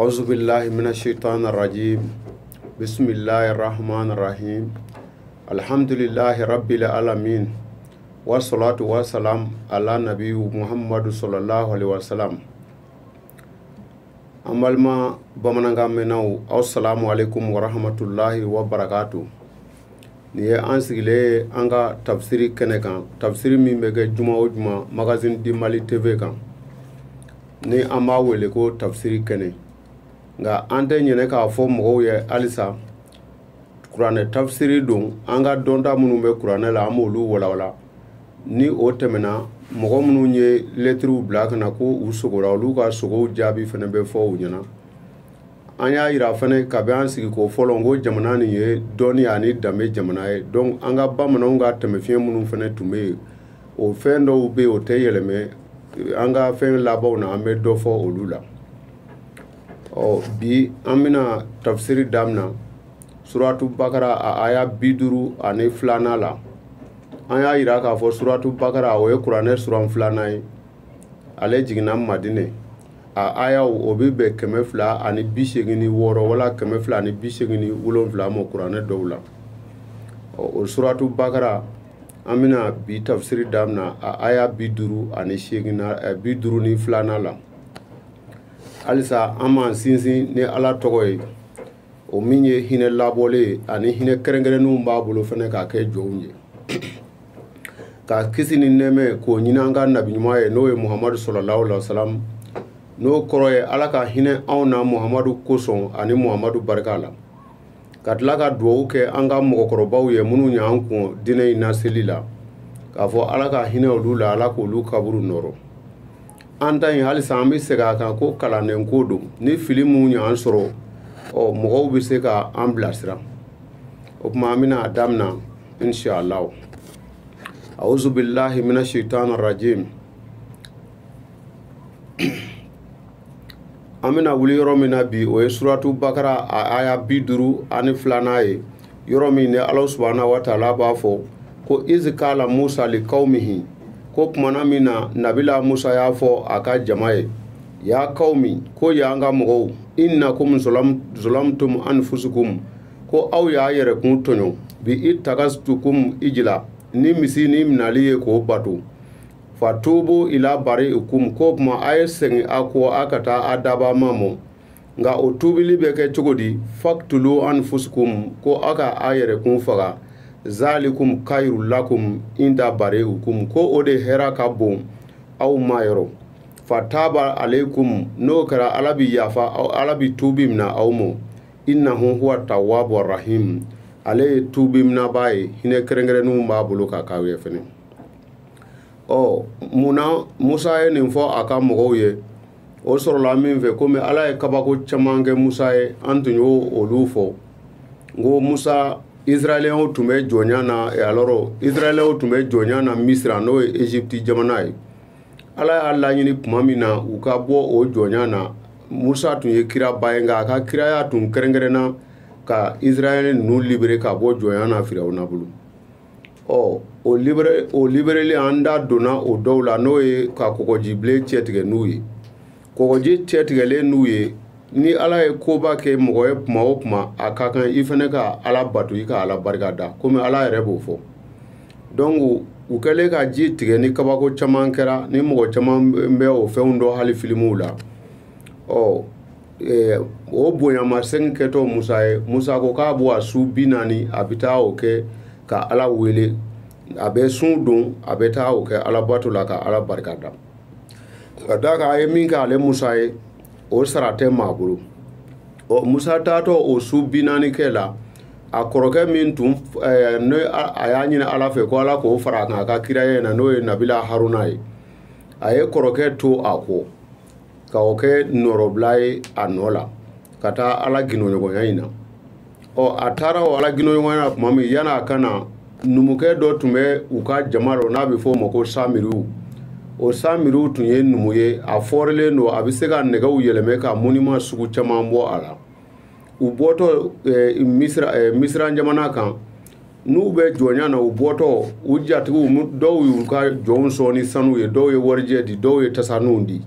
أعوذ بالله من الشيطان الرجيم بسم الله الرحمن الرحيم الحمد لله رب العالمين والصلاة والسلام على نبي محمد صلى الله عليه وسلم أمالما بمنغا مناو السلام عليكم ورحمة الله وبركاته ni ansigile anga tafsiri kenekan tafsiri mi mege juma o juma magazine di Mali TV kan ni ama wele ko tafsiri kene nga ante nyene ka fo mo ye alisa Qur'an tafsiri don anga donda munu be Qur'an la amolu wala ni o temena mo munu nye lettre black na ko usogora lu ka sogo jabi fene be fo nyana anya ira fene ka be ansigi ko folongo jamana ni ye doni ani dame jamana ye donc anga bamana nga temefie munu fene tume o fendo be o teyeleme anga fen labo na ame do fo olula o bi amina tafsiri damna suratu bakara a aya biduru ani flana la anya ira ka fo suratu bakara o e qur'ane suran flana yi ale jigina madine a aya o bi be kemefla ani bishegini woro wala kemefla ani bishegini wolonfla mo qur'ane dowla o suratu bakara amina bi tafsiri damna a aya biduru ani shegina biduru ni flana la alisa ama sinsin ni ala togoy o minye hine labole ani hine kerengerenu mbabulu fene ka ke jonye ka kisi ni neme ko nyinanga nabi nyumaye noe Muhammad sallallahu alaihi wasallam no koroye ala ka hine awna Muhammadu koson ani Muhammadu barkala katla ka duwo ke anga mokorobaw ye munu nyanku dine ina selila ka fo ala ka hine olula ala ko lu kaburu noro anta yin hali sambi sega kan ko kalanen kodo ni filimu nyan soro o mogo bi se ka amblasra o kuma amina damna inshallah a'udhu billahi minash shaitanir rajim amina wuli yoro mina bi o suratu bakara aya biduru ani flana ye yoro min ne Allah subhanahu wa ta'ala ba fo ko izkala Musa li qaumihi ko kumana mina nabila Musa ya fo aka jamae ya qaumi ko ya anga mo innakum zulamtum anfusukum ko aw ya yere kun tonyo bi itagastukum ijla ni misini minaliye ko batu fatubu ila bari'ikum ko kuma ayesen ako akata adaba mamo nga otubili beke chogodi faktulu anfusukum ko aka ayere kun faga zalikum khairul lakum inda bari'ikum ko ode hera kabum aw mayro fataba alaikum no kara alabi yafa aw alabi tubimna awmo innahu huwa tawwabur rahim ale tubimna baye hine kerengere nu mbabulu ka kawe fene o muna Musa ye nin fo aka mogo ye o soro la min fe ko me ala ye kabako chamange Musa ye antunyo olu fo ngo Musa Israelien o tume jonyana e aloro Israelien o tume jonyana Misra no e Egypte jamana ye ala alla nyini pumamina uka bo o jonyana Musa tun ye kira bayenga ka kira ya tun kerengerena ka Israelien nu libere ka bo jonyana Firauna bulu o libéré anda dona o dowla noye ka kokoji ble tietige nuye kokoji tietige le nuye ni ala e koba ke mogoye puma o puma akakan ifene ka ala batu ika ala bargada comme ala rebo fo donc u kele ka ji tige ni kabako chaman kera ni mogo chaman mbe o feundo hali filimu la o boya masen keto Musa ko ka bo asu binani abita o ke ka ala wele abe sun don abe ta o ke ala batu la ka ala barkada kadaka ay min ka ale Musa ye o sarate magulu o Musa tato o su binani kela a koroke min tum no ayanyina ala fe ko ala ko fara kan ka kiraye na no nabila Haruna ye aye koroke to ako ka o ke noroblai anola kata ala gino nyogo yina o atara o ala gino yona mami yana kana numuke do tume uka jamaro na bi fo mako samiru o samiru tunye numuye a forle no abisega nega u yeleme ka monima sugu chamambo ala u boto misra jamana kan nu be jonya na u boto u jatu do uka jonso ni sanu ye do ye warje di do ye tasanundi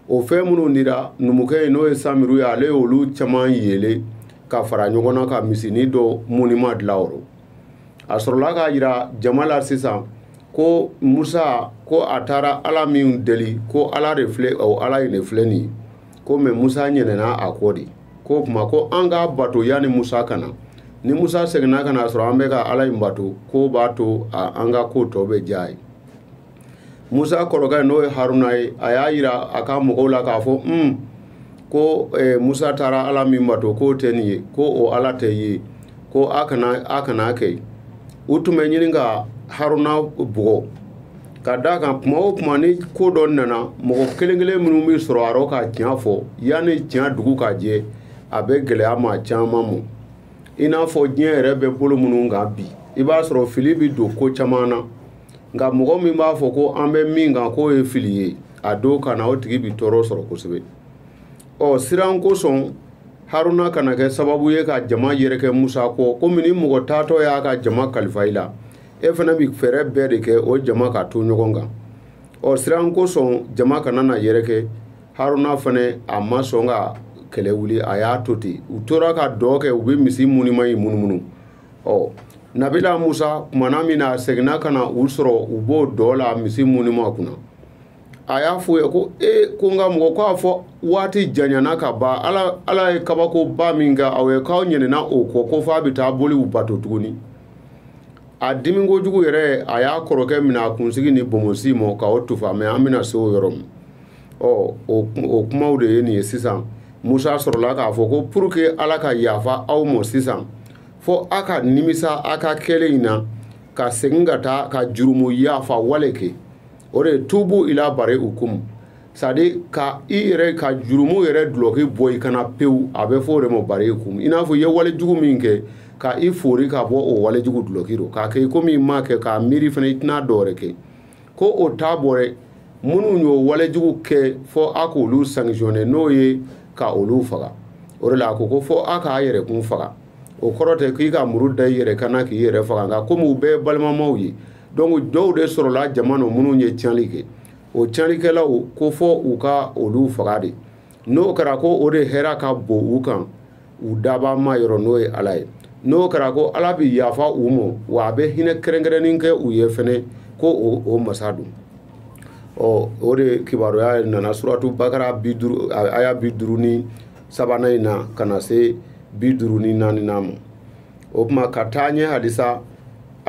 o fɛn minnu dira numukɛ in n'o ye Samiru ye ale y'olu caman yele ka fara ɲɔgɔn na ka misini dɔ munima dilan o rɔ a sɔrɔla k'a yira jama la sisan ko Musa ko a taara Ala min deli ko Ala de filɛ Ala in de filɛ nin ye ko mɛ Musa ɲinɛna a kɔ de ko kuma ko an k'a bato yanni Musa kana ni Musa seginna ka na sɔrɔ an bɛ ka Ala in bato ko b'a to an ka ko tɔ bɛ diya ye Musa kɔrɔkɛ n'o ye Haruna ye a y'a yira a ka mɔgɔw la k'a fɔ ko Musa taara Ala min bato k'o tɛ nin ye ko o Ala tɛ ye ko a kana kɛ u tun bɛ ɲini ka Haruna bugɔ ka d'a kan kuma o kuma ni ko dɔ nana mɔgɔ kelen-kelen minnu bɛ sɔrɔ a rɔ ka tiɲɛ fɔ yanni tiɲɛ dugu ka jɛ a bɛ gɛlɛya maa caman ma i n'a fɔ diɲɛ yɛrɛ bɛ bolo minnu kan bi i b'a sɔrɔ fili bɛ don ko caman na nka mɔgɔ min b'a fɔ ko an bɛ min kan k'o ye fili ye a don kana o tigi bɛ tɔɔrɔ sɔrɔ kosɛbɛ siran kosɔn Haruna kana kɛ sababu ye ka jama yɛrɛkɛ Musa kɔ komi ni mɔgɔ taatɔ y'a ka jama kalifa i la e fana bɛ fɛɛrɛ bɛɛ de kɛ o jama ka to ɲɔgɔn kan siran kosɔn jama kana na yɛrɛkɛ Haruna fana a ma sɔn ka kɛlɛ wuli a y'a to ten u tora ka dɔ kɛ u bɛ misi munima in munumunu Nabila Musa kumana min na a seginna ka na u sɔrɔ u b'o dɔ la misi munima kunna a y'a f'u ye ko ko nka mɔgɔ k'a fɔ waati janyana ka ban Ala ye kabako ba min kɛ aw ye k'aw ɲinɛna o kɔ ko f'a bɛ taa boli u bato tuguni a dimi kojugu yɛrɛ a y'a kɔrɔkɛ minɛ a kunsigi ni bomosi ma k'o tufa mɛ an bɛna se o yɔrɔ ma o kumaw de ye nin ye sisan Musa sɔrɔla k'a fɔ ko pour que Ala ka yafa aw ma sisan fo a ka nimisa a ka kɛlen in na ka segin ka taa ka jurumu yafa wale kɛ o de tubu ila bare ukum c'est-à-dire ka i yɛrɛ ka jurumu yɛrɛ duloki bɔ i kana pewu a bɛ fɔ o de ma bare ukum i n'a fɔ i ye wale jugu min kɛ ka i fori ka bɔ o wale jugu duloki ro k'a kɛ komi i ma kɛ k'a miiri fana i tɛna dɔwɛrɛ kɛ ko o t'a bɔ dɛ minnu y'o wale jugu kɛ fɔ a k'olu sanctionner n'o ye ka olu faga o de la a ko fɔ a k'a yɛrɛ kun faga o kɔrɔ tɛ k'i ka muru da i yɛrɛ kana k'i yɛrɛ faga nka komi u bɛɛ ye balimamaw ye donc dɔw de sɔrɔla jama na minnu ye tiɲɛli kɛ o tiɲɛlikɛlaw ko fɔ u ka olu faga de n'o kɛra ko o de hɛrɛ ka bon u kan u daba ma yɔrɔ n'o ye Ala ye n'o kɛra ko Ala bɛ yafa u ma wa a bɛ hinɛ kɛrɛnkɛrɛnnin kɛ u ye fɛnɛ ko o masa don o de kibaruya nana suratu Bakara aya 53 in na ka na se 54 ma o kuma ka taa ɲɛ halisa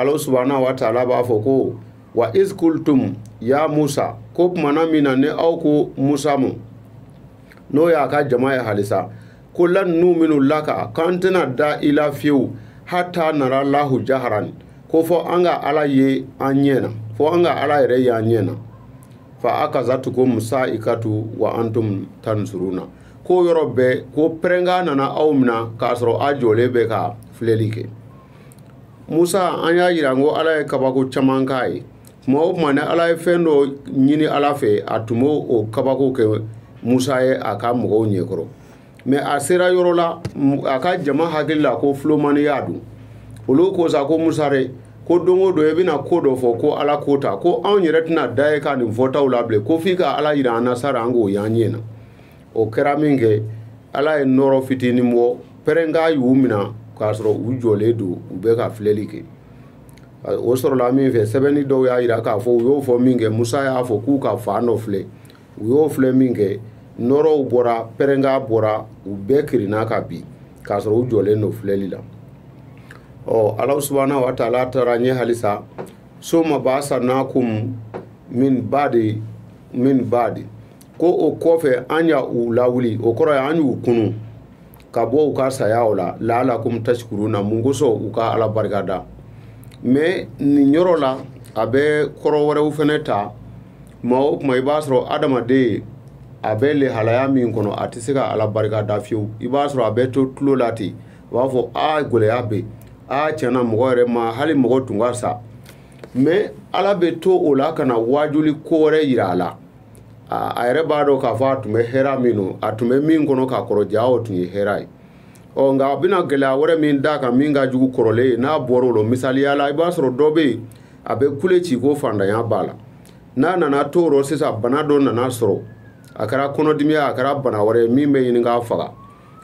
Allah subhanahu wa ta'ala b'a fɔ ko wa iz kultum ya Musa ko kumana min na ne aw ko Musa mu n'o y'a ka jama ye halisa ko lan numinu laka k'an tɛna da i la fiyewu hatta nara Allahu jaharan ko fɔ an ka Ala ye an ɲɛ na fɔ an ka Ala yɛrɛ ye an ɲɛ na fa akazatukum sa'ikatu wa antum tansuruna ko yɔrɔ bɛɛ ko pɛrɛnga nana aw minna k'a sɔrɔ a jɔlen bɛ ka filɛli kɛ Musa an y'a yira ko Ala ye kabako caman k'a ye kuma o kuma ni Ala ye fɛn dɔ ɲini Ala fɛ a tun b'o kabako kɛ Musa ye a ka mɔgɔw ɲɛkɔrɔ mais a sera yɔrɔ la a ka jama hakili la ko filomani y'a don olu ko sa ko Musa dɛ ko don o don i bɛna ko dɔ fɔ ko Ala ko ta ko anw yɛrɛ tɛna da ye ka nin fɔtaw la bilen ko f'i ka Ala yira an na sara an k'o y'an ɲɛ na o kɛra min kɛ Ala ye nɔrɔ fitinin bɔ pɛrɛnga y'u minɛ k'a sɔrɔ u jɔlen don u bɛ ka filɛli kɛ o sɔrɔla min fɛ sɛbɛnni dɔw y'a yira k'a fɔ u y'o fɔ min kɛ Musa y'a fɔ k'u ka fan dɔ filɛ u y'o filɛ min kɛ nɔrɔw bɔra pɛrɛnga bɔra u bɛɛ kirinna ka bin k'a sɔrɔ u jɔlen don filɛli la Allah subhanahu wa ta'ala taara ɲɛ halisa summa ba'athnakum min ba'di ko o kɔfɛ an y'a u lawuli o kɔrɔ ye an y'u kunu ka bɔ u ka sayaw la la'allakum tashkuruna mun kosɔn u ka Ala barikada mais nin yɔrɔ la a bɛ kɔrɔ wɛrɛw fɛnɛ ta ma o kuma i b'a sɔrɔ adamaden a bɛ lehalaya min kɔnɔ a tɛ se ka Ala barikada fiyewu i b'a sɔrɔ a bɛ to tulo la ten u b'a fɔ gɛlɛya bɛ tiɲɛna mɔgɔ yɛrɛ ma hali mɔgɔ tun ka sa mais Ala bɛ to o la ka na wajuli ko wɛrɛ yira a la a yɛrɛ b'a dɔn k'a fɔ a tun bɛ hɛrɛ min no a tun bɛ min kɔnɔ ka kɔrɔja o tun ye hɛrɛ ye nka a bɛna gɛlɛya wɛrɛ min d'a kan min ka jugu kɔrɔlen ye n'a bɔra o la misaliya la i b'a sɔrɔ dɔ bɛ yen a bɛ kule ci ko fantanya b'a la n'a nana to o rɔ sisan bana dɔ nana sɔrɔ a kɛra kɔnɔdimiya a kɛra bana wɛrɛ min bɛ ɲini k'a faga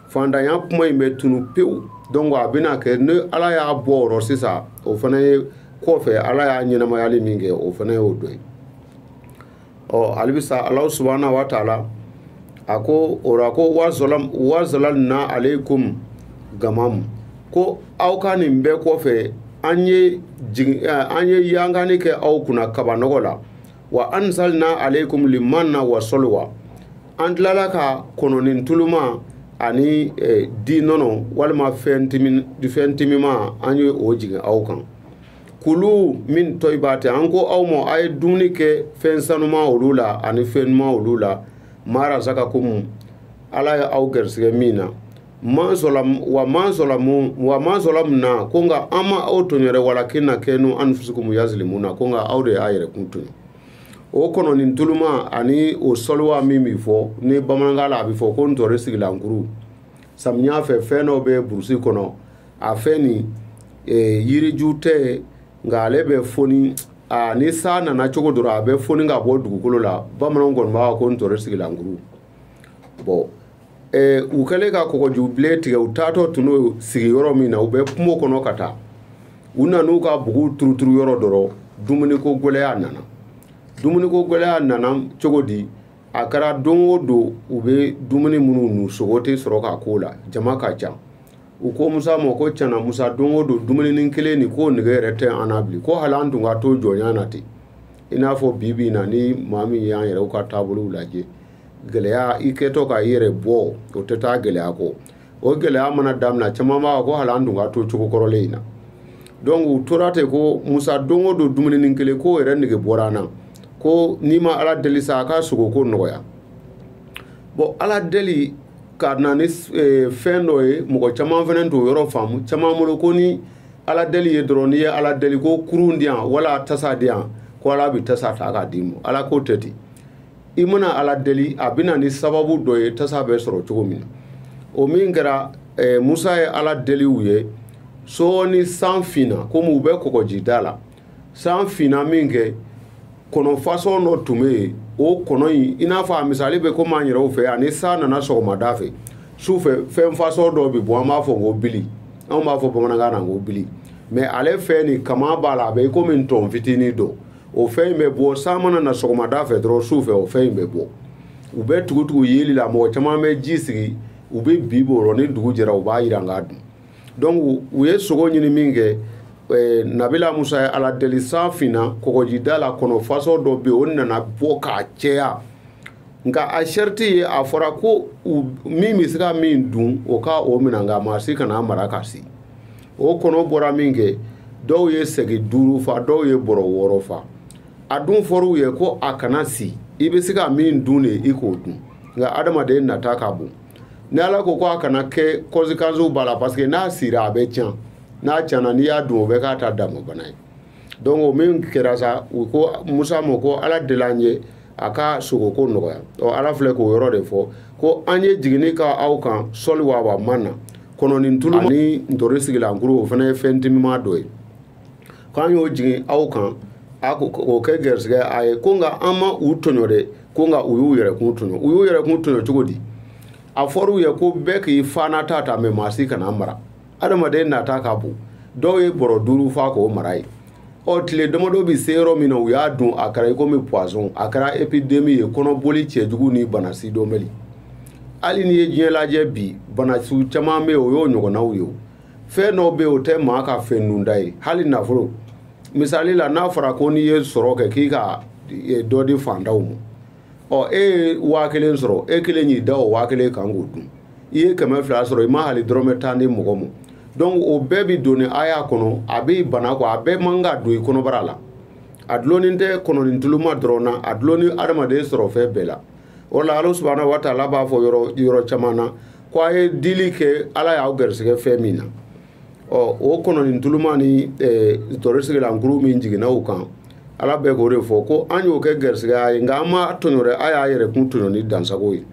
fantanya kuma in bɛ tunu pewu donc a bɛna kɛ ni ala y'a bɔ o yɔrɔ sisan o fana ye kɔfɛ ala y'a ɲɛnamayali min kɛ o fana y'o dɔ ye halisa ala subhanahu wa taala a ko o la ko wazalalna alaykum gamam ko aw ka nin bɛɛ kɔfɛ an ye yangani kɛ aw kunna kabanɔgɔ la wa anzalna alaykum limanna wa salwa an tilala ka kɔnɔnin tuluma ani di nɔnɔ walima fɛn timima an ye o jigin aw kan kulu min tɔyibate an ko aw ma a ye dumuni kɛ fɛn sanuma olu la ani fɛn ɲuman olu la mara zakakum ala ye aw gɛrisigɛ min na wa man na ko nka an ma aw tɔɲɔrɛ walakinna kɛnu anfusukum yazlimuna ko nka aw de y'a yɛrɛ kun tɔɲɔ o kɔnɔnin tuluma ani o sɔliwa min bi fɔ ni bamanankan la a bi fɔ ko ntɔri sigilankuru samiya fɛ fɛn dɔ bɛ burusi kɔnɔ a fɛn nin yiriju tɛ nka ale bɛ foni ni san nana cogo dɔrɔn a bɛ foni ka bɔ dugukolo la bamananw kɔni b'a ko ntɔri sigilankuru bon u kɛlen ka kɔgɔjiw bilen tigɛ u taatɔ tun n'o sigi yɔrɔ min na u bɛ kungo kɔnɔ ka taa u nan'u ka bugu turuturu yɔrɔ dɔrɔn dumuniko gɛlɛya nana dumuniko gɛlɛya nana cogo di a kɛra don o don u bɛ dumuni minnu nu sogo tɛ sɔrɔ k'a k'o la jama ka ca u ko musa ma ko tiɲɛna musa don o don dumuninin kelen nin ko nɛgɛ yɛrɛ tɛ an na bilen ko hali an tun ka to jɔnya na ten i n'a fɔ bi bi in na ni maa min y'an yɛrɛw ka taabolow lajɛ gɛlɛya i kɛtɔ ka i yɛrɛ bɔ o tɛ taa gɛlɛya kɔ o gɛlɛya mana daminɛ caman b'a ko hali an tun ka to cogo kɔrɔlen in na donc u tora ten ko musa don o don dumuninin kelen ko yɛrɛ nege bɔra an na ko n'i ma ala deli sa a ka sogo ko nɔgɔya bon ala deli ka na ni fɛn dɔ ye mɔgɔ caman fana t'o yɔrɔ faamu caman bolo ko ni ala deli ye dɔrɔn n'i ye ala deli ko kurun di yan wala tasa di yan ko ala bɛ tasa ta k'a d'i ma ala ko tɛ ten i mana ala deli a bɛna ni sababu dɔ ye tasa bɛ sɔrɔ cogo min na o min kɛra musa ye ala deli u ye sɔɔni san finna komi u bɛ kɔgɔjida la san finna min kɛ kɔnɔ fasɔn dɔ tun bɛ yen o kɔnɔ in i n'a fɔ a misali bɛ komi an yɛrɛw fɛ ani san nana sɔgɔmada fɛ su fɛ fɛn fasɔn dɔ bɛ bɔ an b'a fɔ ko bili anw b'a fɔ bamanankan na ko bili mais ale fɛn nin kama b'a la a bɛ komi ntɔn fitinin dɔ o fɛn in bɛ bɔ san mana na sɔgɔmada fɛ dɔrɔn su fɛ o fɛn in bɛ bɔ u bɛ tugu yeli la mɔgɔ caman bɛ ji sigi u bɛ bi b'o ni dugu jɛra u b'a jira k'a dun donc u ye sogo ɲini min kɛ nabila musa ye ala deli san finna kɔgɔjida la kɔnɔ fasɔn dɔ bɛ yen o nana bɔ k'a cɛya nka a sɛriti ye a fɔra ko min bɛ se ka min dun o ka o minɛ nka maa si kana mara ka si o kɔnɔ bɔra min kɛ dɔw ye sɛgi 5 fa dɔw ye bɔrɔ 6 fa a dun fɔr'u ye ko a kana si i bɛ se ka min dun de i k'o dun nka adamaden nata ka bon ni ala ko a kana kɛ conséquences b'a la parce que n'a sira a bɛ tiɲɛ n'a tiɲɛna n'i y'a dun o bɛ k'a ta dama bana ye donc o min kɛra sa u ko musa ma ko ala deli an ye a ka sogoko nɔgɔya ala filɛ k'o yɔrɔ de fɔ ko an ye jiginni ka aw kan sɔli wa man na kɔnɔnin tulu ani ntori sigilankuru o fana ye fɛn timima dɔ ye k'an y'o jigin aw kan o kɛ gɛrisigɛ a ye ko nka an ma u tɔɲɔ dɛ ko nka u y'u yɛrɛ kun tɔɲɔ u y'u yɛrɛ kun tɔɲɔ cogo di a fɔr'u ye ko bɛɛ k'i fana ta mɛ maa si kana mara adamaden nata ka bon dɔw ye bɔrɔ 5 fa k'o mara ye tile damadɔ bɛ se yɔrɔ min na u y'a dun a kɛra i komi poison a kɛra épidémie ye kɔnɔboli cɛjugu ni bana sidɔnbali hali n'i ye diɲɛ lajɛ bi banasiw caman bɛ yen o y'o ɲɔgɔnnaw ye fɛn dɔw bɛ yen o tɛ maa ka fɛn dunda ye hali nafolo misali la n'a fɔra ko n'i ye sɔrɔ kɛ k'i ka dɔ di fantanw ma e ye 1000 sɔrɔ e kelen y'i da o 1000 kan k'o dun i ye 200 sɔrɔ i ma hali dɔrɔmɛ 10 di mɔgɔ ma donc o bɛɛ bi doni aya kɔnɔ a bɛ bana kɔ a bɛɛ man ka don i kɔnɔbara la a dulonin tɛ kɔnɔnin tuluma dɔrɔn na a duloni adamaden sɔrɔ fɛn bɛɛ la o la ala subhanahu wa taala b'a fɔ yɔrɔ caman na ko a ye dili kɛ ala y'aw gɛrisigɛ fɛn min na o kɔnɔnin tuluma ni tɔri sigilankuru min jiginna u kan ala bɛ k'o de fɔ ko an y'o kɛ gɛrisigɛ a ye nka an ma tɔɲɔ dɛ a y'a yɛrɛ kun tɔɲɔ ni dansago ye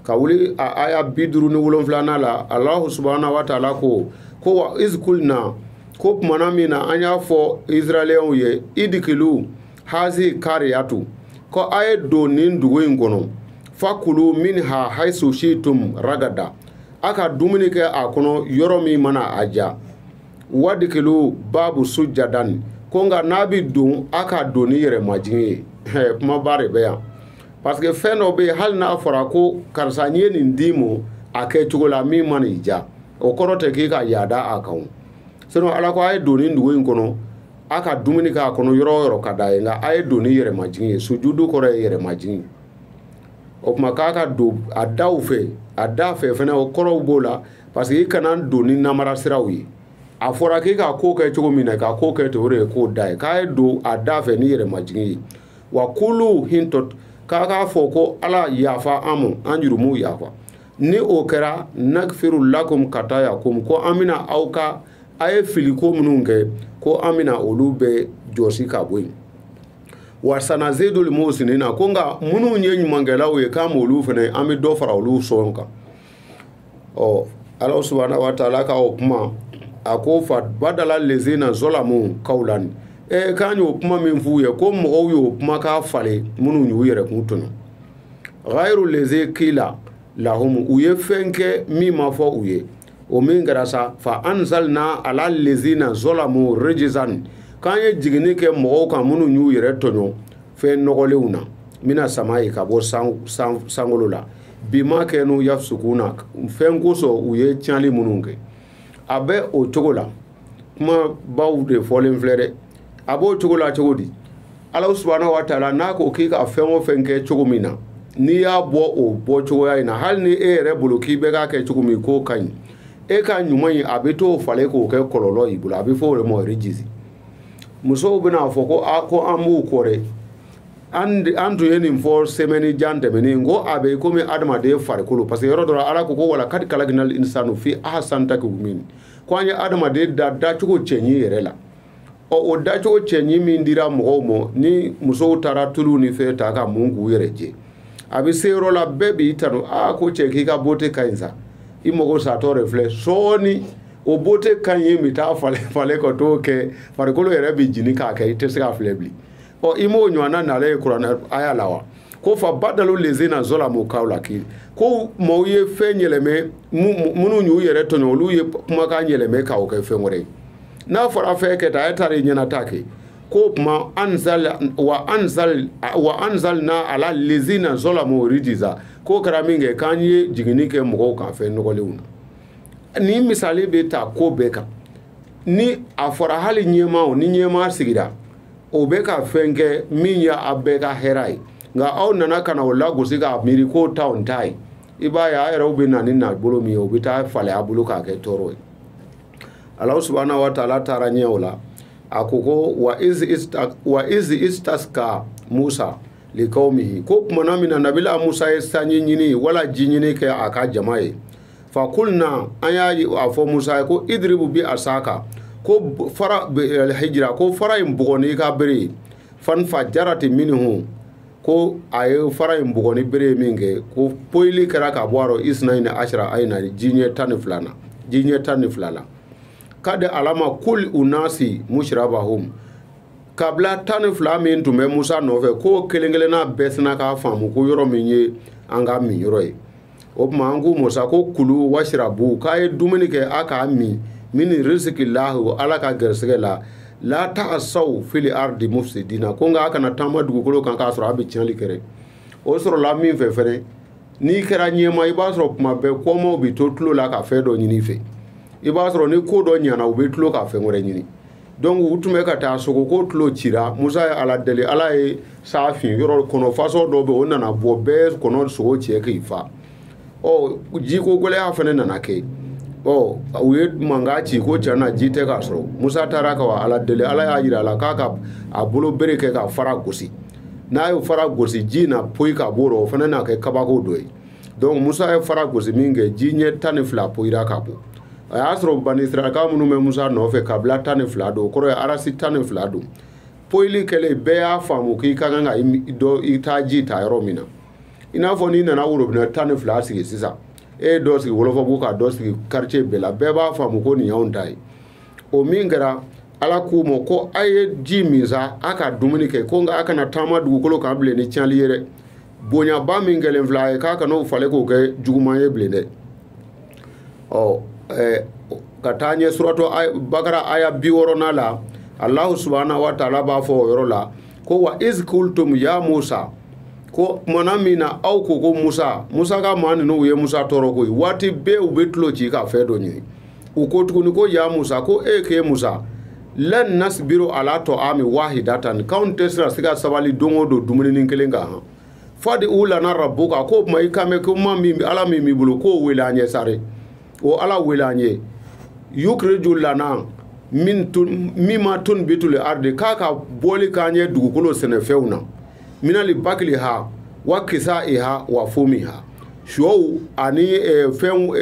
ka wuli a aya 57 la ala subhanahu wa taala ko wa izkulna ko kumana min na an y'a fɔ israɛlɛnw ye idikilu hazi kariyatu ko a ye don nin dugu in kɔnɔ fakulu minha haisu shitum ragada aka dumuni kɛ a kɔnɔ yɔrɔ min mana a ja wadikilu babu sujadan ko nka n'a bɛ don a ka don ni yɛrɛ majigin ye kumaba de bɛ yan parce que fɛn dɔ bɛ yen hali n'a fɔra ko karisa n ye nin d'i ma a kɛ cogo la min mana i ja o kɔrɔ tɛ k'i ka yaada a kan sinon ala ko a ye don nin dugu in kɔnɔ a ka dumuni k'a kɔnɔ yɔrɔ o yɔrɔ ka d'a ye nka a ye don ni yɛrɛ majigin ye sujudu kɔrɔ ye yɛrɛ majigin o tuma k'a ka don a daw fɛ a da fɛ fɛnɛ o kɔrɔw b'o la parce que i kana don ni namara siraw ye a fɔra k'i ka ko kɛ cogo min na ka ko kɛ ten o de ye k'o da ye k'a ye don a da fɛ ni yɛrɛ majigin ye wa kulu hintot k'a k'a fɔ ko ala yafa an ma an jurumu yafa ni o kɛra nagfiru lakum katayakum ko an bɛna aw ka a ye fili ko minnu kɛ ko an bɛna olu bɛɛ jɔsi ka bɔ yen wa sanazidul musinina ko nka minnu ye ɲumankɛlaw ye k'an m'olu fɛnɛ an bɛ dɔ fara olu sɔn kan ala subhanahu wa ta'ala ka o kuma a ko fa badala lezina zolamu kaulan k'an y'o kuma min f'u ye ko mɔgɔw y'o kuma k'a falen minnu y'u yɛrɛ kun tɔnɔ ghayru lezi kila lahum u ye fɛn kɛ min ma fɔ u ye o min kɛra sa fa anzalna ala lezina zolamu rijizan k'an ye jiginni kɛ mɔgɔw kan minnu y'u yɛrɛ tɔɲɔ fɛn nɔgɔlenw na mina sama ye ka bɔ sankolo la bi ma kɛ n'u yafsukuna fɛn kosɔn u ye tiɲɛli minnu kɛ a bɛ o cogo la kuma baw de fɔlen filɛ dɛ a b'o cogo la cogo di ala subhanahu wa ta'ala n'a ko k'i ka fɛn o fɛn kɛ cogo min na n'i y'a bɔ o bɔ cogoya in na hali ni e yɛrɛ bolo k'i bɛ k'a kɛ cogo min k'o ka ɲi e ka ɲuman in a bɛ t'o falen k'o kɛ kɔlɔlɔ y'i bolo a bɛ fɔ o de ma rijizi musow bɛna fɔ ko an b'u kɔ dɛ an tun ye nin fɔ semaine jan tɛmɛnen ko a bɛ komi adamaden farikolo parce que yɔrɔ dɔ la ala ko wala kadi kalaginal insanu fi ahsan taqwim ko an ye adamaden da dacogo cɛɲi yɛrɛ la o dacogo cɛɲi min dira mɔgɔw ma ni musow taara tulu ni fɛn ta ka mun k'u yɛrɛ jɛ a bɛ se yɔrɔ la bɛɛ b'i tanu ko cɛ k'i ka bote ka ɲi sa i mago satɔ de filɛ sɔɔni o bote ka ɲi mi taa falen ka t'o kɛ farikolo yɛrɛ bɛ jini k'a kɛ i tɛ se ka filɛ bilen i m'o ɲɔgɔnna nalen ye kuranɛ aya la wa ko fa badalu lezina zolamu kawla ki ko maaw ye fɛn yɛlɛmɛ minnu y'u yɛrɛ tɔɲɔ olu ye kumakan yɛlɛmɛ k'o kɛ fɛn wɛrɛ ye n'a fɔra fɛn kɛ ta a ye taara i ɲɛna ta kɛ ko kuma wa anzalna ala lezina zolamu rijiza ko kɛra min kɛ k'an ye jiginni kɛ mɔgɔw kan fɛn nɔgɔlenw na ni misali bɛ ta ko bɛɛ kan ni a fɔra hali ɲɛmaaw ni ɲɛmaa sigira o bɛ ka fɛn kɛ min ye a bɛɛ ka hɛrɛ ye nka aw nana ka na o lagosi k'a miiri k'o ta o ta ye i b'a ye a yɛrɛw bɛ na ni nabolo min ye o bɛ taa falen a bolo k'a kɛ tɔɔrɔ ye ala subhanahu wa ta'ala taara ɲɛ o la a ko ko wa izi istasqa musa liqaumihi ko tumana min na nabila musa ye sanji ɲini wala ji ɲini kɛ a ka jama ye fa kulna an y'a fɔ musa ye ko idribu bi asaka ko fara hijira ko fara in bugɔni ka bere fanfa jarati minhu ko a ye fara in bugɔni bere min kɛ ko poili kɛra ka bɔ a rɔ isnaini ashara ayina jiɲɛ 12 la kade alama kul unasi mushrabahum kabla 12 min tun bɛ musa nɔfɛ ko kelen-kelenna bɛɛ sina k'a faamu ko yɔrɔ min ye an ka min yɔrɔ ye o tuma an ko musa ko kulu washrabu k'a ye dumuni kɛ a k'a min min rizqillahi ala ka garisɛgɛ la ta'asaw fil ardi mufsidina ko nka a kana taama dugukolo kan k'a sɔrɔ a bɛ tiɲɛli kɛ o sɔrɔla min fɛ fɛnɛ n'i kɛra ɲɛma i b'a sɔrɔ kuma bɛɛ kɔmaw bɛ to tulo la ka fɛn dɔ ɲini fɛ i b'a sɔrɔ ni ko dɔ ɲana u bɛ tulo ka fɛn wɛrɛ ɲini donc u tun bɛ ka taa sogo ko tulo cira musa ye ala deli ala ye sa fin yɔrɔ kɔnɔ façon dɔ bɛ o nana bɔ bɛɛ kɔnɔ sogo cɛ k'i fa jiko gɛlɛya fɛnɛ nana kɛ u ye mankan ci ko cɛ na ji tɛ k'a sɔrɔ musa taara ka wa ala deli ala y'a jira a la k'a ka a bolo bere kɛ ka fara gosi n'a ye fara gosi ji na poyi ka bɔ o fɛnɛ n'a kɛ kabako dɔ ye donc musa ye fara gosi min kɛ ji ɲɛ 12 poyira ka bɔ a y'a sɔrɔ bani israilakaw minnu bɛ musa nɔfɛ kabila 12 don o kɔrɔ ye arasi 12 don poyili kɛlen bɛɛ y'a faamu k'i ka kan ka i taa ji ta yɔrɔ min na i n'a fɔ n'i nana worobinɛ 12 sigi sisan e ye dɔ sigi wolofabugu ka dɔ sigi quartier bɛɛ la bɛɛ b'a faamu ko nin y'anw ta ye o min kɛra ala k'u ma ko a ye ji min sa a ka dumuni kɛ ko nka a kana taama dugukolo kan bilen ni tiɲɛli ye dɛ bonya ba min kelen fila ye k'a kana o falen k'o kɛ juguman ye bilen dɛ ka taa ɲɛ suratu bakara aya 60 la Allahu subhanahu wa ta'ala b'a fɔ o yɔrɔ la ko wa iz kultum ya Musa ko mana min na aw ko ko Musa ka maa ninnu ye Musa tɔɔrɔ koyi waati bɛɛ u bɛ tulo ci ka fɛn dɔ ɲini u ko tuguni ko ya Musa ko ke Musa lan nasbiru ala ta'ami wahidatan k'anw tɛ se ka sabali don o don dumuni kelen kan fadi u lana rabbuka ko kuma i kan mɛn ko ala min b'i bolo k'o wele an ɲɛ sare o ala wele an ye yukriju lana mimma tunbitul ardi k'a ka bɔli k'an ye dugukolo sɛnɛfɛnw na minali bakliha wa kisaiha wa fumiha shuw ani fɛnw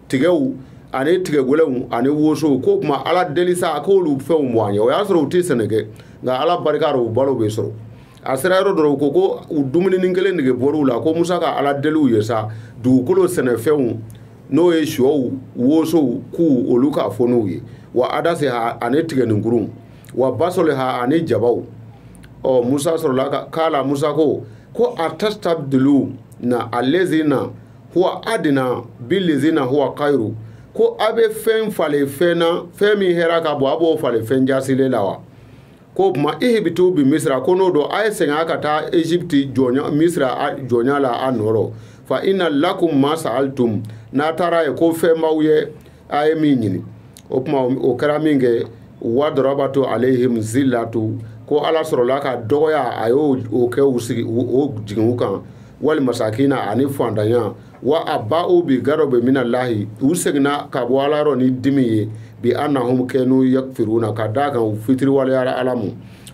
tigɛw ani tigɛgolɛnw ani wosow ko kuma ala delisa k'olu fɛnw mɔ an ye o y'a sɔrɔ u tɛ sɛnɛ kɛ nka ala barika la u balo bɛ sɔrɔ a sera yɔrɔ dɔrɔn ko u dumuni kelen nege bɔr'u la ko Musa ka ala deliw ye sa dugukolo sɛnɛfɛnw n'o ye shuw wosow k'u olu ka fɔ n'u ye wa adasiha ani tigɛninkurun wa basoliha ani jabaw Musa sɔrɔla k'ala Musa ko atastabdilu na alezina huwa adina bilezina huwa khairu ko a bɛ fɛn falen fɛn na fɛn min hɛrɛ ka bon a b'o falen fɛn jasilen la wa ko kuma ihibitu bi misra ko n'o don a ye segin a ka taa Egypte misra jɔnya la a nɔrɔ fa inna lakum ma sa'altum n'a taara ye ko fɛn b'aw ye a ye min ɲini o kuma o kɛra min kɛ wadrabatu alayhim zillatu ko ala sɔrɔla ka dɔgɔya a y'o kɛ u sigi o jigin u kan wali masakina ani fandanya wa aba'u bi garobe minallahi u seginna ka bɔ ala yɔrɔ ni dimi ye bi annahum kanu yakfiruna ka da kan u fitiri waliyara ala mu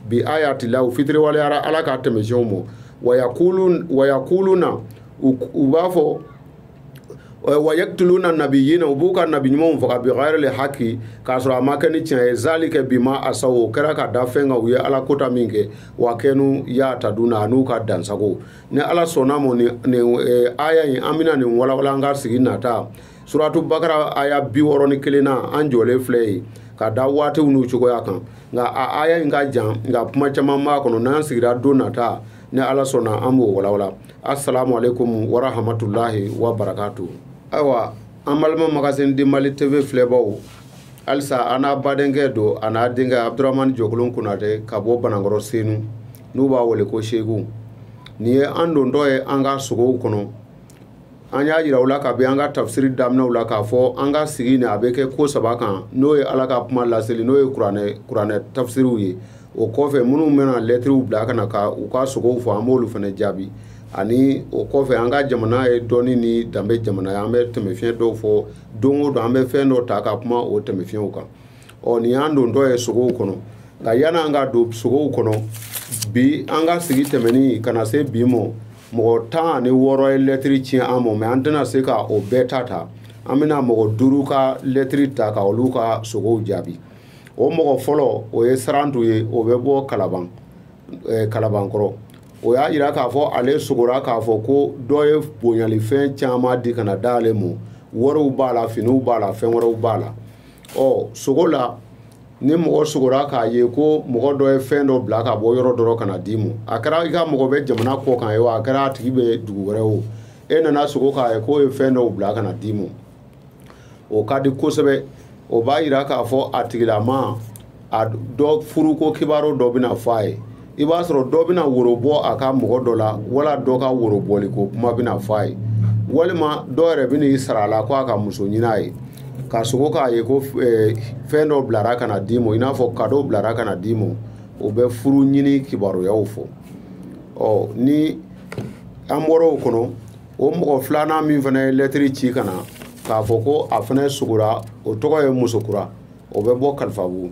bi ayati la u fitiri waliyara ala ka tɛmɛsɛnw mu wa yaquluna u b'a fɔ wa yaktuluna nabiyina u b'u ka nabi ɲumanw faga bi ghayril haqi k'a sɔrɔ a ma kɛ ni tiɲɛ ye zalika bima asaw o kɛra ka da fɛn kan u ye ala kota min kɛ wa kɛnu ya'taduna n'u ka dansago ni ala sɔnna ma nin aya in an bɛna nin walawala an ka sigi nata suratu bakara aya 61 na an jɔlen filɛ ye ka da waatiw n'u cogoya kan nka a aya in ka jan nka kuma caman b'a kɔnɔ n'an sigira don nata ni ala sɔnna an b'o walawala assalamu alaikum wa rahmatullahi wa barakatuh. Ayiwa an balima magasin Mali TV filɛbaw halisa an n'a badenkɛ don a n'a denkɛ Abdurahmani Jɔkolon Konate ka bɔ Banankɔrɔ Senu n'u b'a wele ko Seku nin ye an dontɔ ye an ka sogow kɔnɔ an y'a yira u la ka bɛn an ka tafsiri daminɛw la k'a fɔ an ka sigi nin a bɛ kɛ ko 3 kan n'o ye ala ka kuma laseli n'o ye kuranɛ tafsiriw ye o kɔfɛ minnu bɛna lɛtiriw bila ka na ka u ka sogow fɔ an b'olu fana jaabi ani o kɔfɛ an ka jamana ye dɔɔni ni danbe jamana ye an bɛ tɛmɛfiɲɛ dɔw fɔ don o don an bɛ fɛn dɔ ta ka kuma o tɛmɛfiɲɛw kan nin y'an dontɔ ye sogow kɔnɔ nka yanni an ka don sogow kɔnɔ bi an ka sigi tɛmɛni kana se bi ma mɔgɔ 16 ye lɛtiri tiɲɛ an ma mɛ an tɛna se ka o bɛɛ ta an bɛna mɔgɔ 5 ka lɛtiri ta ka olu ka sogow jaabi o mɔgɔ fɔlɔ o ye Sarantu ye o bɛ bɔ Kalabankɔrɔ o y'a yira k'a fɔ ale sogora k'a fɔ ko dɔ ye bonyalifɛn caman di kana d'ale ma wariw b'a la finiw b'a la fɛn wɛrɛw b'a la sogo la ni mɔgɔ sogora k'a ye ko mɔgɔ dɔ ye fɛn dɔ bila ka bɔ yɔrɔ dɔ kana d'i ma a kɛra i ka mɔgɔ bɛ jamana kɔ kan ye wa a kɛra a tigi bɛ dugu wɛrɛ o e nana sogo k'a ye k'o ye fɛn dɔw bila kana d'i ma o ka di kosɛbɛ o b'a yira k'a fɔ a tigilama a dɔ furuko kibaru dɔ bɛna fɔ a ye i b'a sɔrɔ dɔ bɛna woro bɔ a ka mɔgɔ dɔ la wala dɔ ka woro bɔli ko kuma bɛna fɔ a ye walima dɔ yɛrɛ bɛna i sara a la ko a ka muso ɲini a ye ka sogo k'a ye ko fɛn dɔ bilara kana d'i ma i n'a fɔ cadeau bilara kana d'i ma o bɛ furu ɲini kibaruyaw fɔ ni an bɔra o kɔnɔ o mɔgɔ filanan min fana ye lɛtiri ci kana k'a fɔ ko a fana sogora o tɔgɔ ye musokura o bɛ bɔ Kalifabugu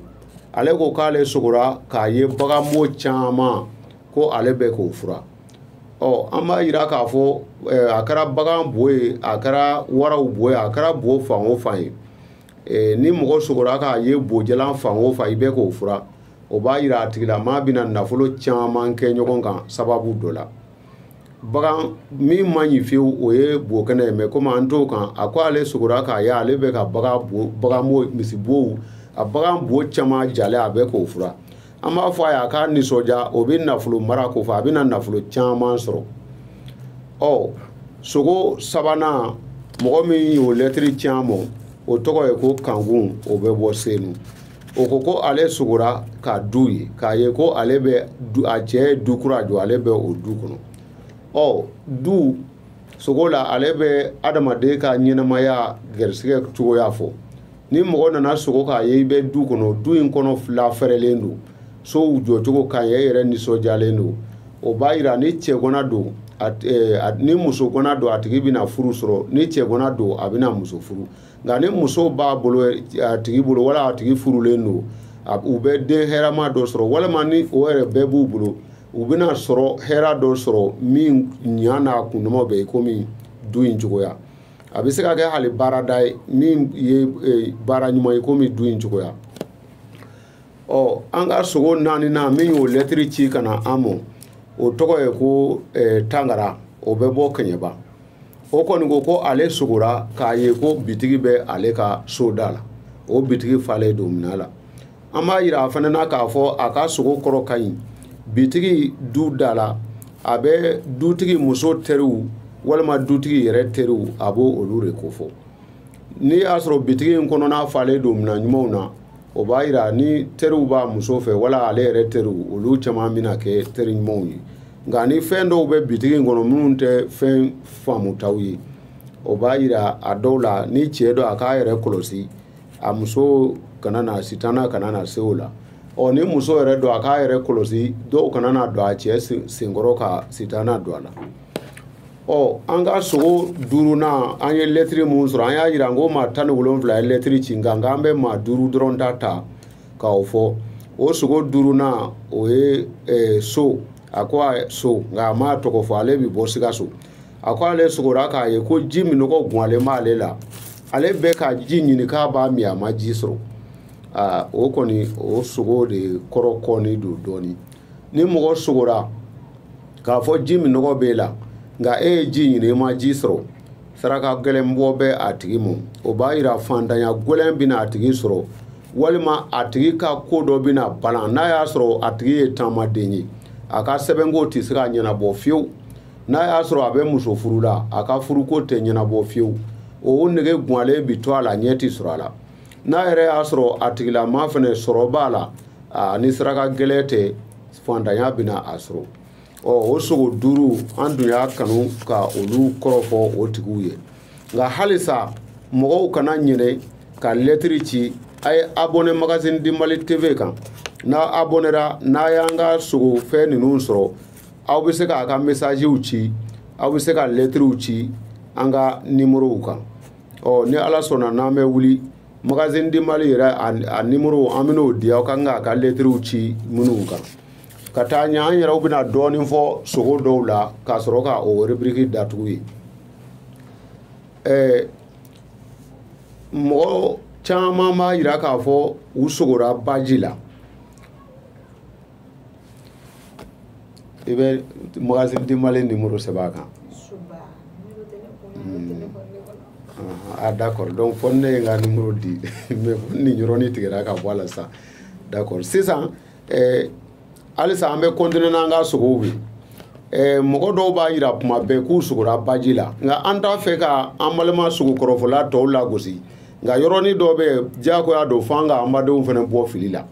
ale ko k'ale sogora k'a ye baganbo caman ko ale bɛ k'o fura an b'a yira k'a fɔ a kɛra bagan bo ye a kɛra waraw bo ye a kɛra bo fan o fan ye ni mɔgɔ sogora k'a ye bojalan fan o fan i bɛ k'o fura o b'a yira a tigilama bɛna nafolo caman kɛ ɲɔgɔn kan sababu dɔ la bagan min ma ɲi fiyewu o ye bo kɛnɛ ye mɛ komi an t'o kan a ko ale sogora k'a ye ale bɛ ka baganbo misibow a bagan bo caman jalen a bɛ k'o fura an b'a fɔ a ye a k'a nisɔndiya o bɛ nafolo mara ko fɔ a bɛna nafolo caman sɔrɔ sogo sabana mɔgɔ min y'o lɛtiri tiɲɛ mɔ o tɔgɔ ye ko kankun o bɛ bɔ senu o ko ale sogora ka du ye k'a ye ko ale bɛ a cɛ ye du kura jɔ ale bɛ o du kɔnɔ du sogo la ale bɛ adamaden ka ɲɛnamaya gɛrisigɛ cogoya fɔ ni mɔgɔ nana sogo k'a ye I bɛ du kɔnɔ du in kɔnɔ fila fɛrɛlen don sow jɔcogo ka ɲi e yɛrɛ nisɔndiyalen don o b'a yira ni cɛgana don ni muso gana don a tigi bɛna furu sɔrɔ ni cɛgana don a bɛna muso furu nka ni muso b'a bolo a tigi bolo wala a tigi furulen don u bɛ den hɛrɛma dɔ sɔrɔ walima ni o yɛrɛ bɛɛ b'u bolo u bɛna sɔrɔ hɛrɛ dɔ sɔrɔ min ɲa n'a kundama bɛ komi du in cogoya a bɛ se ka kɛ hali baarada ye min ye baara ɲuman ye komi du in cogoya an ka sogo naaninan min y'o lɛtiri ci ka na an mɔ o tɔgɔ ye ko tangara o bɛ bɔ kɛɲɛba o kɔni ko ale sogora k'a ye ko bitigi bɛ ale ka so da la o bitigi falen don minɛ la an b'a yira a fana na k'a fɔ a ka sogo kɔrɔ ka ɲi bitigi du da la a bɛ dutigi muso teriw walima dutigi yɛrɛ teriw a b'o olu de ko fɔ n'i y'a sɔrɔ bitigi in kɔnɔna falen don minɛ ɲumanw na o b'a yira ni teriw b'a muso fɛ wala ale yɛrɛ teriw olu caman bɛna kɛ teri ɲumanw ye nka ni fɛn dɔw bɛ bitigi in kɔnɔ minnu tɛ fɛn faamutaw ye o b'a yira a dɔw la ni cɛ dɔ a k'a yɛrɛ kɔlɔsi a muso kana na sitana kana na se o la ni muso yɛrɛ dɔ a k'a yɛrɛ kɔlɔsi dɔw kana na don a cɛ senkɔrɔ ka sitana don a la an ka sogo duurunan an ye lɛtiri mun sɔrɔ an y'a yira n ko maa 17 ye lɛtiri ci nka an bɛ maa 5 dɔrɔn ta k'o fɔ o sogo duurunan o ye so a ko so nka a ma tɔgɔ fɔ ale bɛ bɔ Sikaso a ko ale sogora k'a ye ko ji min nɔgɔ gunyalen b'ale la ale bɛ ka ji ɲini k'a b'a min a ma ji sɔrɔ o kɔni o sogo de kɔrɔ kɔni don dɔɔni ni mɔgɔ sogora k'a fɔ ji min nɔgɔ b'e la nka e ye ji ɲini i ma ji sɔrɔ saraka gɛlɛnbɔ bɛ a tigi mɔ o b'a yira fantanya gɛlɛn bɛna a tigi sɔrɔ walima a tigi ka ko dɔ bɛna balan n'a y'a sɔrɔ a tigi ye taamaden ye a ka sɛbɛnko tɛ se ka ɲɛnabɔ fiyewu n'a y'a sɔrɔ a bɛ muso furu la a ka furuko tɛ ɲɛnabɔ fiyewu o nege gunyalen bi to a la ɲɛ tɛ sɔrɔ a la n'a yɛrɛ y'a sɔrɔ a tigilama fana sɔrɔ b'a la ni saraka gɛlɛn tɛ fantanya bɛna a sɔrɔ o sogo duuru an dun y'a kanu ka olu kɔrɔfɔ o tigiw ye nka halisa mɔgɔw kana ɲinɛ ka lɛtiri ci a ye abonné magazine Dimbali TV kan n'a abonnera n'a y'an ka sogo fɛn ninnu sɔrɔ aw bɛ se k'a ka messagew ci aw bɛ se ka lɛtiriw ci an ka numérow kan ni Ala sɔnna n'an bɛ wuli magazine Dimbali yɛrɛ a numéro an bɛn'o di aw kan k'a ka lɛtiriw ci minnu kan ka taa ɲɛ an yɛrɛw bɛna dɔɔnin fɔ sogo dɔw la k'a sɔrɔ ka o rubrique datugu ye mɔgɔ caman b'a yira k'a fɔ u sogora baji la i bɛ magazine Dimbali numéro sɛbɛn a kan d'accord donc fɔ ne ye n ka numéro di mais nin yɔrɔnin tigɛra ka bɔ a la sa d'accord sisan halisa an bɛ continuer n'an ka sogow ye mɔgɔ dɔw b'a yira kuma bɛɛ k'u sogora baji la nka an t'a fɛ ka an balima sogo kɔrɔfɔla tɔw lagosi nka yɔrɔnin dɔ bɛ diyagoya don f'an ka an badenw fana bɔ fili la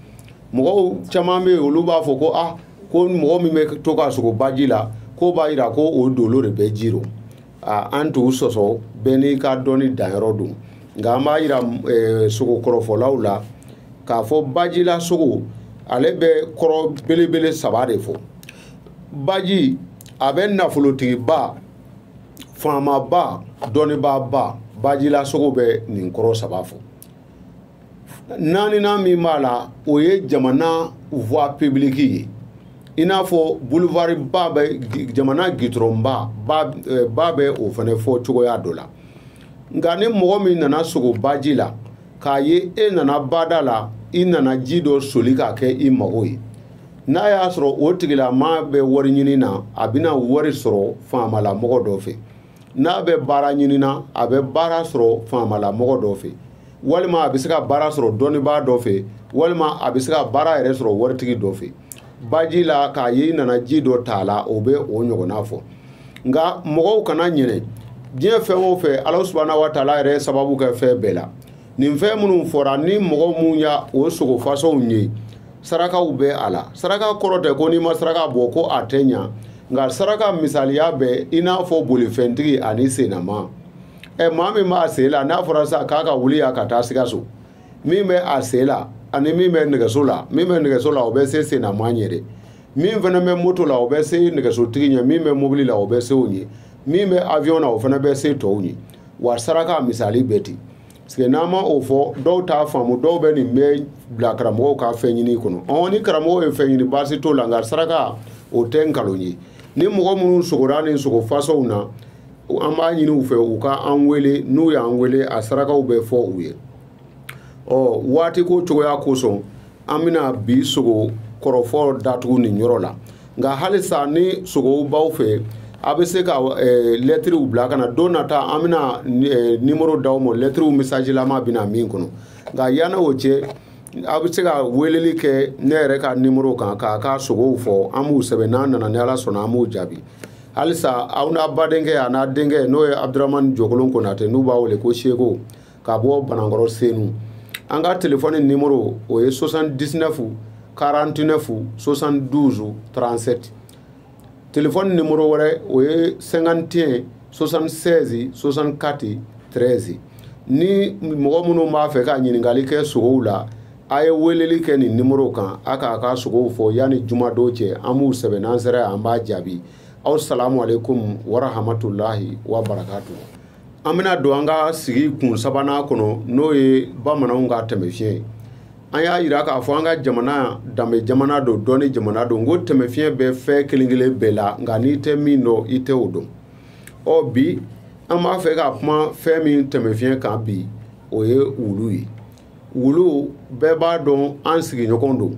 mɔgɔw caman bɛ yen olu b'a fɔ ko ko mɔgɔ min bɛ to ka sogo baji la ko b'a yira ko o dolo de bɛ ji rɔ an t'u sɔsɔ bɛɛ n'i ka dɔnni danyɔrɔ don nka an b'a yira sogo kɔrɔfɔlaw la k'a fɔ bajila sogo ale bɛ kɔrɔ belebele 3 de fɔ baji a bɛ nafolotigiba faamaba dɔnnibaba bajila sogo bɛ nin kɔrɔ 3 fɔ naaninan min b'a la o ye jamana voie publique ye i n'a fɔ boulevard ba bɛ jamana gitɔrɔn ba bɛ o fana fɔ cogoya dɔ la nka ni mɔgɔ min nana sogo baji la k'a ye e nana bada la i nana ji dɔ soli k'a kɛ i mago ye n'a y'a sɔrɔ o tigilama bɛ wari ɲini na a bɛna wari sɔrɔ faamala mɔgɔ dɔ fɛ n'a bɛ baara ɲini na a bɛ baara sɔrɔ faamala mɔgɔ dɔ fɛ walima a bɛ se ka baara sɔrɔ dɔnnibaa dɔ fɛ walima a bɛ se ka baara yɛrɛ sɔrɔ waritigi dɔ fɛ baji la k'a ye i nana ji dɔ t'a la o bɛ o ɲɔgɔnna fɔ nga mɔgɔw kana ɲinɛ diɲɛ fɛn o fɛn Ala subhanahu wa taala yɛrɛ sababu kɛ fɛn bɛɛ la nin fɛn minnu fɔra ni mɔgɔ mun ya o sogo façonw ye sarakaw bɛ a la saraka kɔrɔ tɛ ko n'i ma saraka bɔ ko a tɛ ɲa nka saraka misaliya bɛ i n'a fɔ bolifɛntigi ani sennama maa min b'a sen la n'a fɔra sa k'a ka wuli ya ka taa Sikaso min bɛ a sen la ani min bɛ nɛgɛso la o bɛ se sennama ɲɛ dɛ min fana bɛ moto la o bɛ se nɛgɛsotigi ɲɛ min bɛ mobili la o bɛ se o ɲɛ min bɛ avion na o fana bɛ se tɔw ɲɛ wa saraka misali bɛ ten parce que n'an ma o fɔ dɔw t'a faamu dɔw bɛ nin bɛ bila karamɔgɔw ka fɛn ɲini kɔnɔ ni karamɔgɔ ye fɛn ɲini baasi t'o la nka saraka o tɛ nkalon ye ni mɔgɔ minnu sogora ni sogo façonw na an b'a ɲini u fɛ u ka an wele n'u y'an wele a sarakaw bɛ fɔ u ye waati ko cogoya kosɔn an bɛna bi sogo kɔrɔfɔ datugu nin yɔrɔ la nka halisa ni sogow b'aw fɛ a bɛ se ka lɛtiriw bila ka na don nata an bɛna nimero d'aw ma lɛtiriw message lama bɛna min kɔnɔ nka yanni o cɛ a bɛ se ka weleli kɛ ne yɛrɛ ka nimero kan k'a ka sogow fɔ an b'u sɛbɛn n'an nana ni Ala sɔnna an b'u jaabi halisa aw n'a badenkɛ a n'a denkɛ n'o ye Abdurahmani Jɔkolon Konate n'u b'a wele ko Seko ka bɔ Banankɔrɔ Senu an ka téléphone nimero o ye 79 49 72 37 téléphone numéro wɛrɛ o ye 51 76 64 13 ni mɔgɔ minnu b'a fɛ ka ɲininkali kɛ sogow la a ye weleli kɛ nin numéro kan a k'a ka sogow fɔ yanni jumadon cɛ an b'u sɛbɛn n'an sera yan an b'a jaabi aw salamu alaikum wa rahmatulahi wa barakatuh an bɛna don an ka sigi kun sabanan kɔnɔ n'o ye bamananw ka tɛmɛfiɲɛ an y'a yira k'a fɔ an ka jamana danbe jamana don dɔɔni jamana don ko tɛmɛfiɲɛ bɛ fɛn kelen-kelen bɛɛ la nka n'i tɛ min dɔn i tɛ o dɔn bi an b'a fɛ ka kuma fɛn min tɛmɛfiɲɛ kan bi o ye wulu ye wulu bɛɛ b'a dɔn an sigiɲɔgɔn don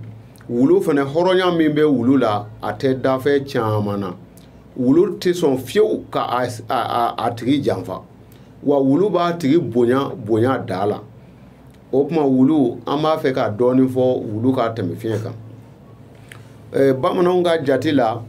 wulu fana hɔrɔnya min bɛ wulu la a tɛ dafɛ caman na wulu tɛ sɔn fiyewu ka a tigi janfa wa wulu b'a tigi bonya da la o kuma wulu an b'a fɛ ka dɔɔni fɔ wulu ka tɛmɛfiɲɛ kan bamananw ka jate la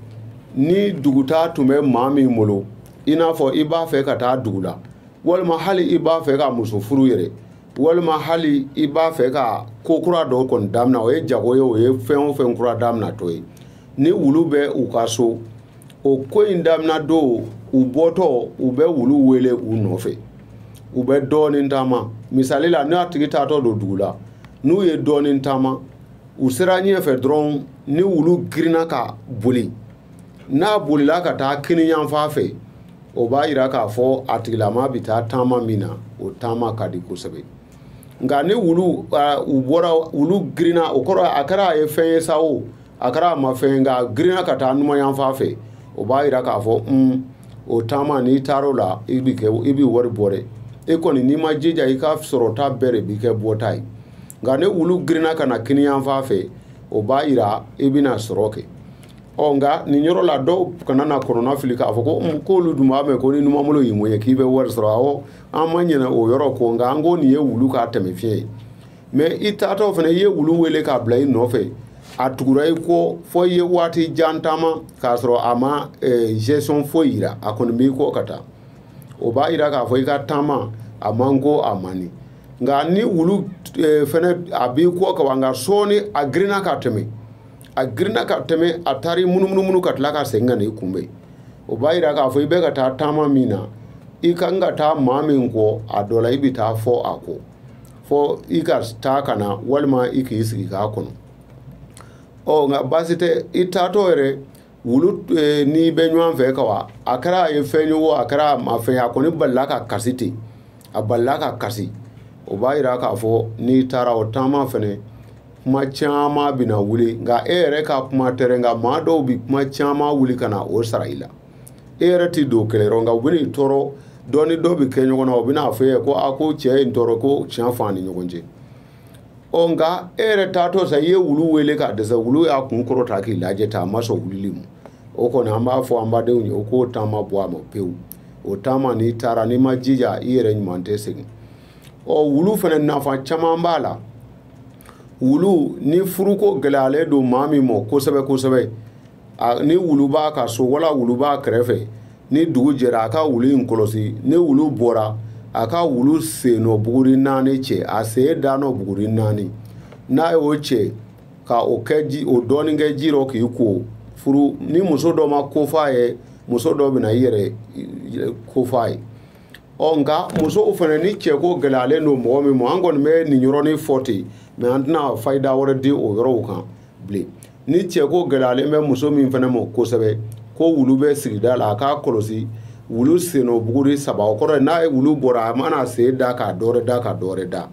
ni dugutaa tun bɛ maa min bolo i n'a fɔ i b'a fɛ ka taa dugu la walima hali i b'a fɛ ka muso furu yɛrɛ walima hali i b'a fɛ ka ko kura dɔ kɔni daminɛ o ye jago ye o ye fɛn o fɛn kura daminɛtɔ ye ni wulu bɛ u ka so o ko in daminɛ don u bɔtɔ u bɛ wulu wele u nɔfɛ u bɛ dɔɔni taama misali la n'a tigi taatɔ don dugu la n'u ye dɔɔni taama u sera ɲɛfɛ dɔrɔn ni wulu girinna ka boli n'a bolila ka taa kini yanfan fɛ o b'a yira k'a fɔ a tigilama bɛ taa taama min na o taama ka di kosɛbɛ nka ni wulu u bɔra wulu girinna o kɔrɔ a kɛra a ye fɛn ye sa o a kɛra a ma fɛn nka girinna ka taa numan yanfan fɛ o b'a yira k'a fɔ o taama n'i taar'o la i bɛ wari bɔ dɛ e kɔni n'i ma jija i ka sɔrɔta bɛɛ de b'i kɛ bɔta ye nka ni wulu girinna ka na kini yanfan fɛ o b'a yira i bɛna sɔrɔ kɛ nka nin yɔrɔ la dɔw kana na kɔnɔna fili k'a fɔ ko k'olu dun b'a mɛn ko ni numanbolo y'i ŋɛɲɛ k'i bɛ wari sɔrɔ awɔ an ma ɲinɛ o yɔrɔ kɔ nka an ko nin ye wulu ka tɛmɛfiɲɛ ye mɛ i taatɔ fana i ye wulu wele k'a bila i nɔfɛ a tugura i kɔ fɔ i ye waati jan taama k'a sɔrɔ a ma gestion foyi yira a kɔni b'i kɔ ka taa o b'a yira k'a fɔ i ka taama a man ko a man ni nka ni wulu fɛnɛ a b'i kɔ ka ban nka sɔɔni a girinna ka tɛmɛ a taari munumunu ka tila ka segin ka na i kunbɛn o b'a yira k'a fɔ i bɛ ka taa taama min na i kan ka taa maa min kɔ a dɔ la i bɛ taa fɔ a kɔ fɔ i ka taa ka na walima i k'i sigi k'a kɔnɔ nka baasi tɛ i taatɔ yɛrɛ wulu n'i bɛ ɲɔgɔn fɛ ka wa a kɛra a ye fɛn ye o a kɛra a ma fɛn ye a kɔni balila ka kasi ten a balila ka kasi o b'a yira k'a fɔ n'i taara o taama fɛnɛ kuma caman bɛna wuli nka e yɛrɛ ka kuma tɛrɛ nka maa dɔw bɛ kuma caman wuli ka na o sara i la e yɛrɛ ti don kɛlɛyɔrɔ nka u bɛ n'i tɔɔrɔ dɔ ni dɔ bɛ kɛ ɲɔgɔn na u bɛ n'a fɔ e ye ko ko cɛ ye n tɔɔrɔ ko tiɲɛ fɔ an ni ɲɔgɔn cɛ nka e yɛrɛ taatɔ sa i ye wulu wele k'a dɛsɛ wulu y'a kun kɔrɔ ta k'i lajɛ ta a ma sɔn wulili ma o kɔni an b'a fɔ an badenw ye o k'o taama bɔ a ma pewu o taama n'i taara n'i ma jija i yɛrɛ ɲuman tɛ segin wulu fana nafa caman b'a la wulu ni furuko gɛlɛyalen don maa min ma kosɛbɛ kosɛbɛ ni wulu b'a ka so wala wulu b'a kɛrɛfɛ ni dugu jɛra a ka wulu in kɔlɔsi ni wulu bɔra a ka wulu sennɔ buguri 4 cɛ a sen da nɔ buguri 4 n'a y'o cɛ ka o kɛ ji o dɔɔnin kɛ ji rɔ k'i ko furu ni muso dɔ ma ko f'a ye muso dɔ bɛna i yɛrɛ ko f'a ye nka musow fana ni cɛ ko gɛlɛyalen don mɔgɔ min ma an kɔni bɛ nin yɔrɔnin fɔ ten mɛ an tɛna fayida wɛrɛ di o yɔrɔw kan bilen ni cɛ ko gɛlɛyalen bɛ muso min fana ma kosɛbɛ ko wulu bɛ sigida la a k'a kɔlɔsi wulu sennɔ buguri 3 o kɔrɔ n'a ye wulu bɔra a mana sen da ka dɔwɛrɛ da ka dɔwɛrɛ da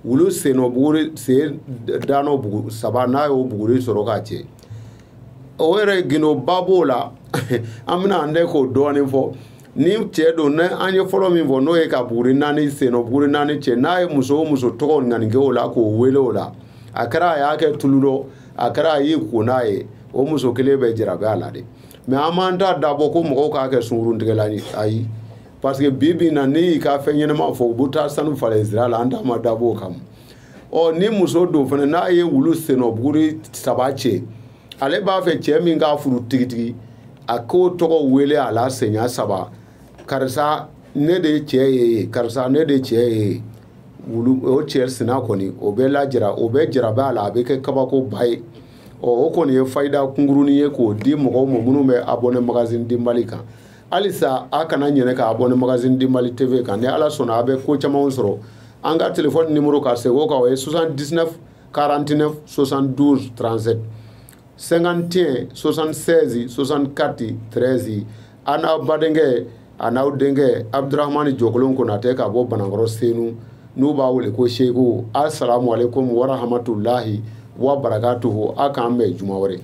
wulu sennɔ buguri sen danɔ bugu 3 n'a y'o buguri sɔrɔ ka cɛ o yɛrɛ gindo b'o la an bɛna an dɛ k'o dɔɔnin fɔ ni cɛ don ne an ye fɔlɔ min fɔ n'o ye ka buguri 4 sennɔ buguri 4 cɛ n'a ye muso o muso tɔgɔ ŋanikɛ o la k'o wele o la a kɛra a y'a kɛ tulu dɔ a kɛra a y'i ko n'a ye o muso kelen bɛ jarabi a la de mɛ an m'an ta dabɔ ko mɔgɔw k'a kɛ sunkuruntigɛla ye ayi parce que bi bi in na n'i y'i ka fɛn ɲɛnama fɔ u bɛ taa sanu falen sira la an ta ma dabɔ o kama ni muso don fana n'a ye wulu sennɔ buguri 3 cɛ ale b'a fɛ cɛ min k'a furu tigitigi a k'o tɔgɔ wele a la seɲa 3 karisa ne de cɛ ye karisa ne de cɛ ye wulu o cɛ sina kɔni o bɛ lajara o bɛ jarabi a la a bɛ kɛ kabako ba ye o kɔni ye fayida kunkurunin ye k'o di mɔgɔw ma minnu bɛ abonné magazine Denbali kan halisa a kana ɲinɛ ka abonné magazine Denbali TV kan ni ala sɔnna a bɛ ko camanw sɔrɔ an ka téléphone numéro ka segin o kan o ye 79 49 72 37 51 76 64 13 a n'aw badenkɛ a n'aw denkɛ Abdurahmani Jɔkolon Konate ka bɔ Banakɔrɔ Senu n'u b'a wele ko Seku assalamu alaikum wa rahmatulahi wa barakatuhu a k'an bɛn juma wɛrɛ